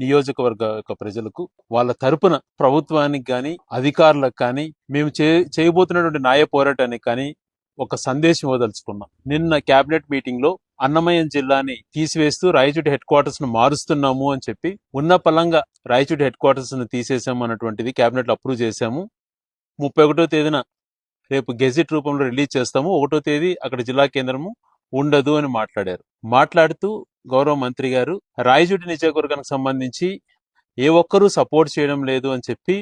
నియోజకవర్గ యొక్క ప్రజలకు వాళ్ళ తరపున ప్రభుత్వానికి కానీ అధికారులకు కానీ మేము చేయబోతున్నటువంటి న్యాయ పోరాటానికి కానీ ఒక సందేశం ఇవ్వదలుచుకున్నాం. నిన్న కేబినెట్ మీటింగ్ లో అన్నమయ్య జిల్లాని తీసివేస్తూ రాయచోటి హెడ్ క్వార్టర్స్ ను మారుస్తున్నాము అని చెప్పి ఉన్న పలంగా రాయచోటి హెడ్ క్వార్టర్స్ ను తీసేసాము అన్నటువంటిది కేబినెట్ లో అప్రూవ్ చేశాము. 31వ తేదీన రేపు గెజిట్ రూపంలో రిలీజ్ చేస్తాము. 1వ తేదీ అక్కడ జిల్లా కేంద్రము ఉండదు అని మాట్లాడారు. మాట్లాడుతూ గౌరవ మంత్రి గారు రాయచోటి నియోజకవర్గానికి సంబంధించి ఏ ఒక్కరూ సపోర్ట్ చేయడం లేదు అని చెప్పి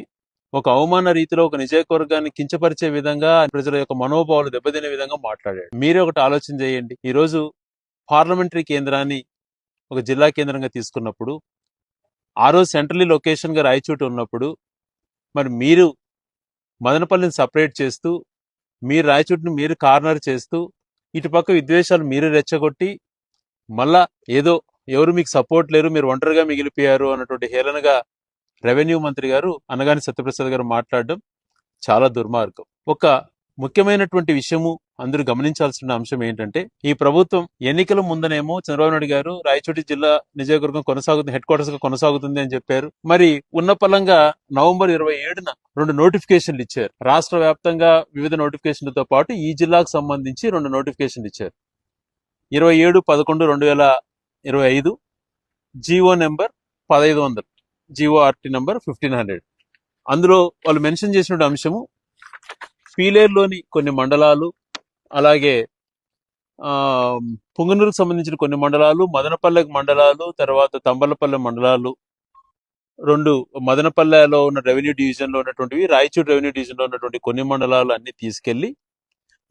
ఒక అవమాన రీతిలో ఒక నియోజకవర్గాన్ని కించపరిచే విధంగా ప్రజల యొక్క మనోభావాలు దెబ్బతినే విధంగా మాట్లాడాడు. మీరే ఒకటి ఆలోచన చేయండి. ఈరోజు పార్లమెంటరీ కేంద్రాన్ని ఒక జిల్లా కేంద్రంగా తీసుకున్నప్పుడు ఆ రోజు సెంట్రలీ లొకేషన్ గా రాయచోటి ఉన్నప్పుడు మరి మీరు మదనపల్లిని సపరేట్ చేస్తూ మీరు రాయచోటిని మీరు కార్నర్ చేస్తూ ఇటుపక్క విద్వేషాలు మీరు రెచ్చగొట్టి మళ్ళా ఏదో ఎవరు మీకు సపోర్ట్ లేరు, మీరు ఒంటరిగా మిగిలిపోయారు అన్నటువంటి హేళనగా రెవెన్యూ మంత్రి గారు అనగాని సత్యప్రసాద్ గారు మాట్లాడడం చాలా దుర్మార్గం. ఒక ముఖ్యమైనటువంటి విషయము అందరూ గమనించాల్సిన అంశం ఏంటంటే, ఈ ప్రభుత్వం ఎన్నికల ముందనేమో చంద్రబాబు నాయుడు గారు రాయచోటి జిల్లా నియోజకవర్గం కొనసాగుతుంది, హెడ్ క్వార్టర్స్ గా కొనసాగుతుంది అని చెప్పారు. మరి ఉన్న పలంగా నవంబర్ 27న 2 నోటిఫికేషన్లు ఇచ్చారు. రాష్ట్ర వ్యాప్తంగా వివిధ నోటిఫికేషన్లతో పాటు ఈ జిల్లాకు సంబంధించి 2 నోటిఫికేషన్లు ఇచ్చారు. 27/11/2025 జీవో నెంబర్ 1500, జీఓఆర్టీ నెంబర్ 1500. అందులో వాళ్ళు మెన్షన్ చేసిన అంశము పీలేరులోని కొన్ని మండలాలు, అలాగే పుంగనూరుకు సంబంధించిన కొన్ని మండలాలు, మదనపల్లె మండలాలు, తర్వాత తంబలపల్లె మండలాలు, 2 మదనపల్లెలో ఉన్న రెవెన్యూ డివిజన్ లో ఉన్నటువంటివి, రాయచూరు రెవెన్యూ డివిజన్ లో ఉన్నటువంటి కొన్ని మండలాలు అన్ని తీసుకెళ్లి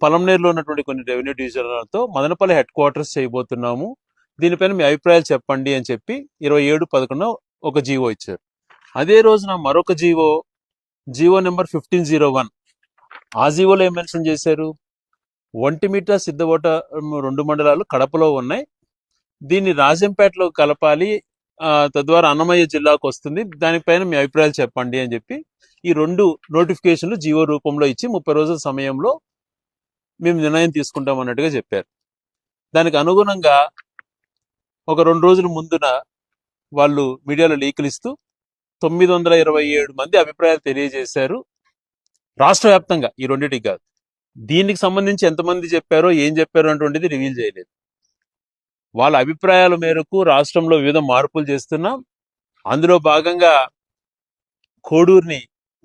పలంనేరులో ఉన్నటువంటి కొన్ని రెవెన్యూ డివిజన్లతో మదనపల్లి హెడ్ క్వార్టర్స్ చేయబోతున్నాము, దీనిపైన మీ అభిప్రాయాలు చెప్పండి అని చెప్పి 27/11 ఒక జీవో ఇచ్చారు. అదే రోజున మరొక జీవో నెంబర్ 1501. ఆ జీవోలో ఏం మెన్షన్ చేశారు? ఒంటిమిట్ట, సిద్ధవోట 2 మండలాలు కడపలో ఉన్నాయి, దీన్ని రాజంపేటలో కలపాలి, తద్వారా అన్నమయ్య జిల్లాకు వస్తుంది, దానిపైన మీ అభిప్రాయాలు చెప్పండి అని చెప్పి ఈ 2 నోటిఫికేషన్లు జీవో రూపంలో ఇచ్చి 30 రోజుల సమయంలో మేము నిర్ణయం తీసుకుంటాం అన్నట్టుగా చెప్పారు. దానికి అనుగుణంగా ఒక 2 రోజుల ముందున వాళ్ళు మీడియాలో లీకులు ఇస్తూ 927 మంది అభిప్రాయాలు తెలియజేశారు రాష్ట్ర వ్యాప్తంగా, ఈ రెండింటికి కాదు. దీనికి సంబంధించి ఎంతమంది చెప్పారో ఏం చెప్పారో అటువంటిది రివీల్ చేయలేదు. వాళ్ళ అభిప్రాయాల మేరకు రాష్ట్రంలో వివిధ మార్పులు చేస్తున్నాం, అందులో భాగంగా కోడూరుని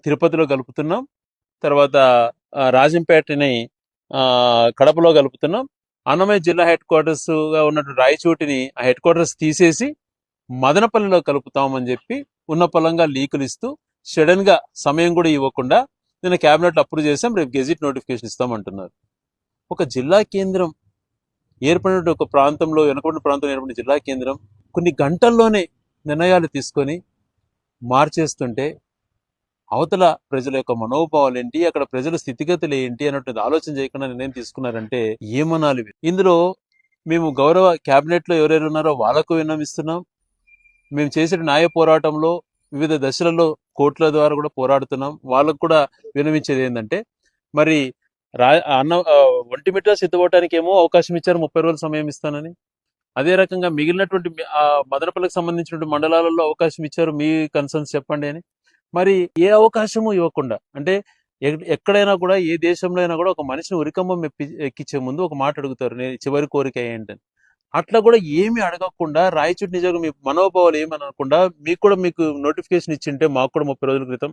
తిరుపతిలో కలుపుతున్నాం, తర్వాత రాజంపేటని కడపలో కలుపుతున్నాం, అన్నమయ్య జిల్లా హెడ్ క్వార్టర్స్ గా ఉన్నటువంటి రాయచోటిని ఆ హెడ్ క్వార్టర్స్ తీసేసి మదనపల్లిలో కలుపుతామని చెప్పి ఉన్న పలంగా లీకులు ఇస్తూ సడన్ గా సమయం కూడా ఇవ్వకుండా నిన్న కేబినెట్ అప్రూవ్ చేసాం, రేపు గెజిట్ నోటిఫికేషన్ ఇస్తామంటున్నారు. ఒక జిల్లా కేంద్రం ఏర్పడిన ఒక ప్రాంతంలో, వెనుకబడిన ప్రాంతంలో ఏర్పడిన జిల్లా కేంద్రం కొన్ని గంటల్లోనే నిర్ణయాలు తీసుకొని మార్చేస్తుంటే అవతల ప్రజల యొక్క మనోభావాలు ఏంటి, అక్కడ ప్రజల స్థితిగతులు ఏంటి అన్నట్టు ఆలోచన చేయకుండా నిర్ణయం తీసుకున్నారంటే ఏమనాలి? ఇందులో మేము గౌరవ కేబినెట్ లో ఎవరెవరు ఉన్నారో వాళ్ళకు విన్నవిస్తున్నాం. మేము చేసే న్యాయ పోరాటంలో వివిధ దశలలో కోర్టుల ద్వారా కూడా పోరాడుతున్నాం. వాళ్ళకు కూడా విన్నవించేది ఏంటంటే, మరి ఒంటిమిట్ట సిద్ధపోవటానికి ఏమో అవకాశం ఇచ్చారు, 30 రోజుల సమయం ఇస్తానని. అదే రకంగా మిగిలినటువంటి మదనపల్లికి సంబంధించినటువంటి మండలాలలో అవకాశం ఇచ్చారు, మీ కన్సర్న్స్ చెప్పండి అని. మరి ఏ అవకాశము ఇవ్వకుండా, అంటే ఎక్కడైనా కూడా ఏ దేశంలో అయినా కూడా ఒక మనిషిని ఉరికంబం ఎక్కించే ముందు ఒక మాట అడుగుతారు, నేను చివరి కోరిక ఏంటని. అట్లా కూడా ఏమి అడగకుండా రాయచోటి నిజంగా మీ మనోభావాలు ఏమని అనకుండా మీకు నోటిఫికేషన్ ఇచ్చింటే మాకు కూడా 30 రోజుల క్రితం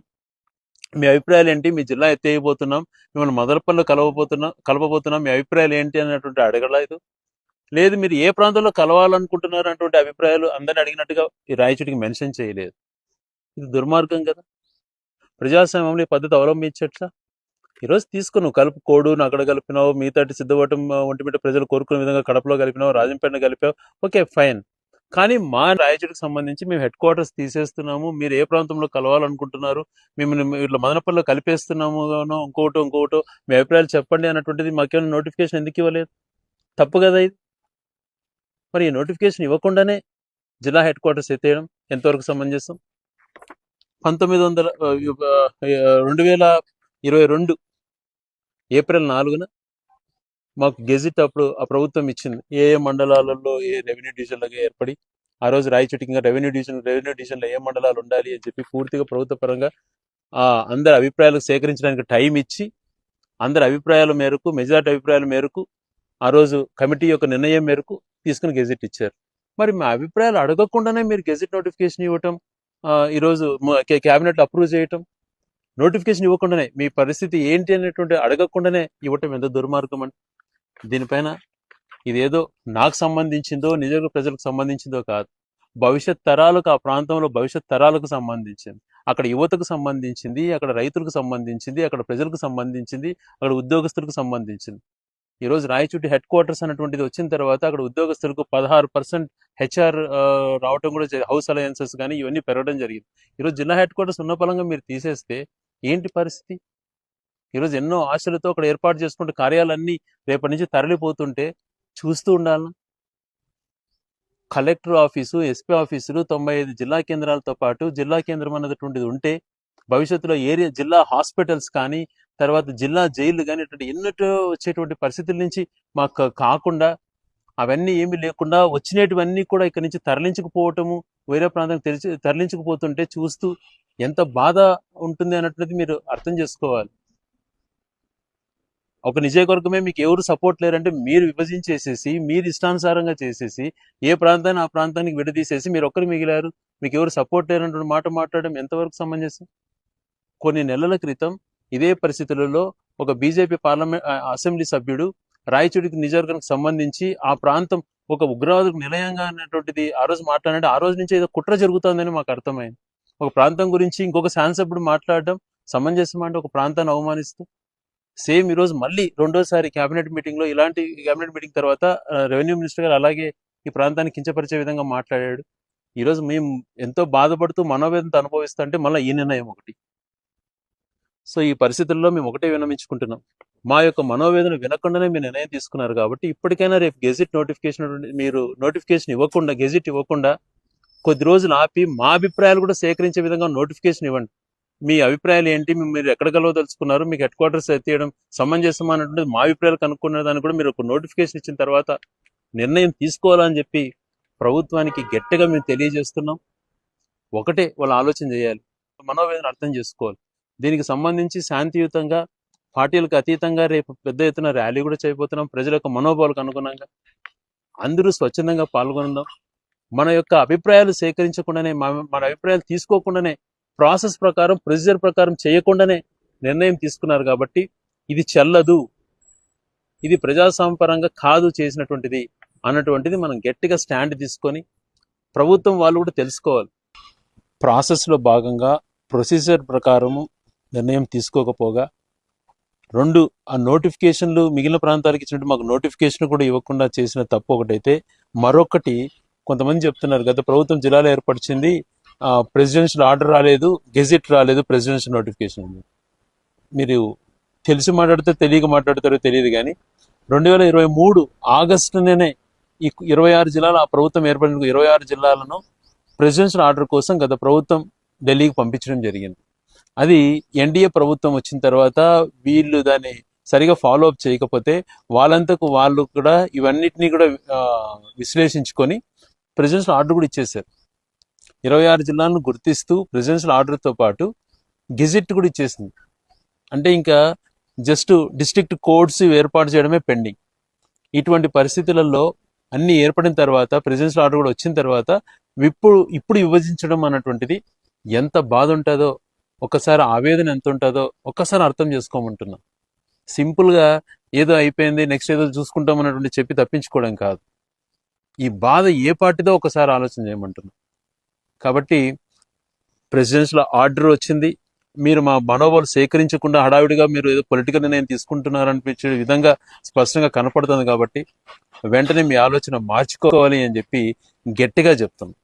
మీ అభిప్రాయాలు ఏంటి, మీ జిల్లా ఎత్తేయబోతున్నాం, మిమ్మల్ని మదనపల్లిలో కలపబోతున్నాం, మీ అభిప్రాయాలు ఏంటి అన్నటువంటి అడగలేదు. లేదు మీరు ఏ ప్రాంతంలో కలవాలనుకుంటున్నారు అన్నటువంటి అభిప్రాయాలు అందరిని అడిగినట్టుగా ఈ రాయచోటికి మెన్షన్ చేయలేదు. ఇది దుర్మార్గం కదా. ప్రజాస్వామ్యంలో ఈ పద్ధతి అవలంబించట్లా. ఈరోజు తీసుకున్నావు కలుపు, కోడూరును అక్కడ కలిపినావు, మిగతాటి సిద్ధవటం ఒంటిమిట్ట ప్రజలు కోరుకునే విధంగా కడపలో కలిపినావు, రాజంపేటను కలిపావు, ఓకే ఫైన్. కానీ మా రాయచోటికి సంబంధించి మేము హెడ్ క్వార్టర్స్ తీసేస్తున్నాము, మీరు ఏ ప్రాంతంలో కలవాలనుకుంటున్నారు, మేము ఇట్లా మదనపల్లిలో కలిపేస్తున్నాము, ఇంకోటో మీ అభిప్రాయాలు చెప్పండి అన్నటువంటిది మాకేమైనా నోటిఫికేషన్ ఎందుకు ఇవ్వలేదు? తప్పు కదా ఇది. మరి ఈ నోటిఫికేషన్ ఇవ్వకుండానే జిల్లా హెడ్ క్వార్టర్స్ ఎత్తేయడం ఎంతవరకు సమంజసం? 2022 ఏప్రిల్ 4న మాకు గెజిట్ అప్పుడు ఆ ప్రభుత్వం ఇచ్చింది, ఏ మండలాలలో ఏ రెవెన్యూ డివిజన్లుగా ఏర్పడి ఆ రోజు రాయచోటికి ఇంకా రెవెన్యూ డివిజన్లో ఏ మండలాలు ఉండాలి అని చెప్పి పూర్తిగా ప్రభుత్వ పరంగా అందరి అభిప్రాయాలు సేకరించడానికి టైం ఇచ్చి అందరి అభిప్రాయాల మేరకు మెజారిటీ అభిప్రాయాల మేరకు ఆ రోజు కమిటీ యొక్క నిర్ణయం మేరకు తీసుకుని గెజిట్ ఇచ్చారు. మరి మా అభిప్రాయాలు అడగకుండానే మీరు గెజిట్ నోటిఫికేషన్ ఇవ్వటం, ఈరోజు క్యాబినెట్ అప్రూవ్ చేయటం, నోటిఫికేషన్ ఇవ్వకుండానే మీ పరిస్థితి ఏంటి అనేటువంటి అడగకుండానే ఇవ్వటం ఎంత దుర్మార్గం అండి. దీనిపైన ఇదేదో నాకు సంబంధించిందో నిజంగా ప్రజలకు సంబంధించిందో కాదు, భవిష్యత్ తరాలకు, ఆ ప్రాంతంలో భవిష్యత్ తరాలకు సంబంధించింది, అక్కడ యువతకు సంబంధించింది, అక్కడ రైతులకు సంబంధించింది, అక్కడ ప్రజలకు సంబంధించింది, అక్కడ ఉద్యోగస్తులకు సంబంధించింది. ఈరోజు రాయచోటి హెడ్ క్వార్టర్స్ అనేటువంటిది వచ్చిన తర్వాత అక్కడ ఉద్యోగస్తులకు 16% హెచ్ఆర్ రావటం కూడా హౌస్ అలయన్సెస్ కానీ ఇవన్నీ పెరగడం జరిగింది. ఈరోజు జిల్లా హెడ్ క్వార్టర్స్ ఉన్న పలంగా మీరు తీసేస్తే ఏంటి పరిస్థితి? ఈరోజు ఎన్నో ఆశలతో అక్కడ ఏర్పాటు చేసుకుంటే కార్యాలన్నీ రేపటి నుంచి తరలిపోతుంటే చూస్తూ ఉండాలి. కలెక్టర్ ఆఫీసు, ఎస్పీ ఆఫీసులు 95 జిల్లా కేంద్రాలతో పాటు జిల్లా కేంద్రం అన్నటువంటిది ఉంటే భవిష్యత్తులో ఏరియా జిల్లా హాస్పిటల్స్ కానీ తర్వాత జిల్లా జైలు కానీ ఇటువంటి ఎన్నటో వచ్చేటువంటి పరిస్థితుల నుంచి మాకు కాకుండా అవన్నీ ఏమీ లేకుండా వచ్చినటువన్నీ కూడా ఇక్కడి నుంచి తరలించకపోవటము, వేరే ప్రాంతానికి తరలించకపోతుంటే చూస్తూ ఎంత బాధ ఉంటుంది అన్నటువంటిది మీరు అర్థం చేసుకోవాలి. ఒక నియోజకవర్గమే మీకు ఎవరు సపోర్ట్ లేరంటే మీరు విభజించేసేసి మీరు ఇష్టానుసారంగా చేసేసి ఏ ప్రాంతాన్ని ఆ ప్రాంతానికి విడదీసేసి మీరు ఒక్కరు మిగిలారు, మీకు ఎవరు సపోర్ట్ లేరంటే మాట మాట్లాడడం ఎంతవరకు సమంజసం? కొన్ని నెలల క్రితం ఇదే పరిస్థితులలో ఒక బీజేపీ అసెంబ్లీ సభ్యుడు రాయచోటికి నియోజకవర్గానికి సంబంధించి ఆ ప్రాంతం ఒక ఉగ్రవాదులకు నిలయంగా అనేటువంటిది ఆ రోజు మాట్లాడంటే ఆ రోజు నుంచి ఏదో కుట్ర జరుగుతుందని మాకు అర్థమైంది. ఒక ప్రాంతం గురించి ఇంకొక శాసనసభ్యుడు మాట్లాడడం సమంజసం అంటే ఒక ప్రాంతాన్ని అవమానిస్తూ? సేమ్ ఈరోజు మళ్ళీ రెండోసారి క్యాబినెట్ మీటింగ్లో ఇలాంటి క్యాబినెట్ మీటింగ్ తర్వాత రెవెన్యూ మినిస్టర్ గారు అలాగే ఈ ప్రాంతాన్ని కించపరిచే విధంగా మాట్లాడాడు. ఈరోజు మేము ఎంతో బాధపడుతూ మనోవేదనతో అనుభవిస్తుంటే మళ్ళీ ఈ నిర్ణయం ఒకటి. సో ఈ పరిస్థితుల్లో మేము ఒకటే విన్నవించుకుంటున్నాం, మా యొక్క మనోవేదన వినకుండానే మీరు నిర్ణయం తీసుకున్నారు కాబట్టి ఇప్పటికైనా రేపు గెజిట్ నోటిఫికేషన్ మీరు నోటిఫికేషన్ ఇవ్వకుండా, గెజిట్ ఇవ్వకుండా కొద్ది రోజులు ఆపి మా అభిప్రాయాలు కూడా సేకరించే విధంగా నోటిఫికేషన్ ఇవ్వండి. మీ అభిప్రాయాలు ఏంటి, మీరు ఎక్కడ కలవదలుచుకున్నారు, మీకు హెడ్ క్వార్టర్స్ ఎత్తేయడం సమంజసం అన్నటువంటి మా అభిప్రాయాలు కనుక్కునే దాన్ని కూడా మీరు ఒక నోటిఫికేషన్ ఇచ్చిన తర్వాత నిర్ణయం తీసుకోవాలని చెప్పి ప్రభుత్వానికి గట్టిగా మేము తెలియజేస్తున్నాం. ఒకటే వాళ్ళు ఆలోచన చేయాలి, మనోవేదన అర్థం చేసుకోవాలి. దీనికి సంబంధించి శాంతియుతంగా పార్టీలకు అతీతంగా రేపు పెద్ద ఎత్తున ర్యాలీ కూడా చేయబోతున్నాం. ప్రజల యొక్క మనోభావాలకు అనుగుణంగా అందరూ స్వచ్ఛందంగా పాల్గొందాం. మన యొక్క అభిప్రాయాలు సేకరించకుండానే, మన అభిప్రాయాలు తీసుకోకుండానే, ప్రాసెస్ ప్రకారం ప్రొసీజర్ ప్రకారం చేయకుండానే నిర్ణయం తీసుకున్నారు కాబట్టి ఇది చెల్లదు, ఇది ప్రజాస్వామ్యపరంగా కాదు చేసినటువంటిది అన్నటువంటిది మనం గట్టిగా స్టాండ్ తీసుకొని ప్రభుత్వం వాళ్ళు కూడా తెలుసుకోవాలి. ప్రాసెస్లో భాగంగా ప్రొసీజర్ ప్రకారము నిర్ణయం తీసుకోకపోగా, రెండు ఆ నోటిఫికేషన్లు మిగిలిన ప్రాంతాలకు ఇచ్చినట్టు మాకు నోటిఫికేషన్ కూడా ఇవ్వకుండా చేసిన తప్పు ఒకటైతే, మరొకటి కొంతమంది చెప్తున్నారు గత ప్రభుత్వం జిల్లాలో ఏర్పరిచింది, ప్రెసిడెన్షియల్ ఆర్డర్ రాలేదు, గెజిట్ రాలేదు, ప్రెసిడెన్షియల్ నోటిఫికేషన్. మీరు తెలిసి మాట్లాడితే తెలియక మాట్లాడతారో తెలియదు కానీ 2023 ఆగస్టులోనే ఈ 26 జిల్లాలు, ఆ ప్రభుత్వం ఏర్పడిన 26 జిల్లాలను ప్రెసిడెన్షియల్ ఆర్డర్ కోసం గత ప్రభుత్వం ఢిల్లీకి పంపించడం జరిగింది. అది ఎన్డీఏ ప్రభుత్వం వచ్చిన తర్వాత వీళ్ళు దాన్ని సరిగా ఫాలో అప్ చేయకపోతే వాళ్ళంతకు వాళ్ళు కూడా ఇవన్నిటినీ కూడా విశ్లేషించుకొని ప్రెసిడెన్షియల్ ఆర్డర్ కూడా ఇచ్చేశారు. 26 జిల్లాలను గుర్తిస్తూ ప్రెసిడెన్షియల్ ఆర్డర్తో పాటు గెజిట్ కూడా ఇచ్చేసింది. అంటే ఇంకా జస్ట్ డిస్ట్రిక్ట్ కోర్ట్స్ ఏర్పాటు చేయడమే పెండింగ్. ఇటువంటి పరిస్థితులలో అన్ని ఏర్పడిన తర్వాత, ప్రెసిడెన్షియల్ ఆర్డర్ కూడా వచ్చిన తర్వాత ఇప్పుడు విభజించడం అన్నటువంటిది ఎంత బాధ ఉంటుందో, ఒక్కసారి ఆవేదన ఎంత ఉంటుందో ఒక్కసారి అర్థం చేసుకోమంటున్నాం. సింపుల్గా ఏదో అయిపోయింది నెక్స్ట్ ఏదో చూసుకుంటాం అన్నటువంటి చెప్పి తప్పించుకోవడం కాదు. ఈ బాధ ఏ పార్టీదో ఒకసారి ఆలోచన చేయమంటున్నాం. కాబట్టి ప్రెసిడెన్షియల్ ఆర్డర్ వచ్చింది, మీరు మా మనోబలం సేకరించకుండా హడావిడిగా మీరు ఏదో పొలిటికల్ నిర్ణయం తీసుకుంటున్నారనిపించే విధంగా స్పష్టంగా కనపడుతుంది. కాబట్టి వెంటనే మీ ఆలోచన మార్చుకోవాలి అని చెప్పి గట్టిగా చెప్తాం.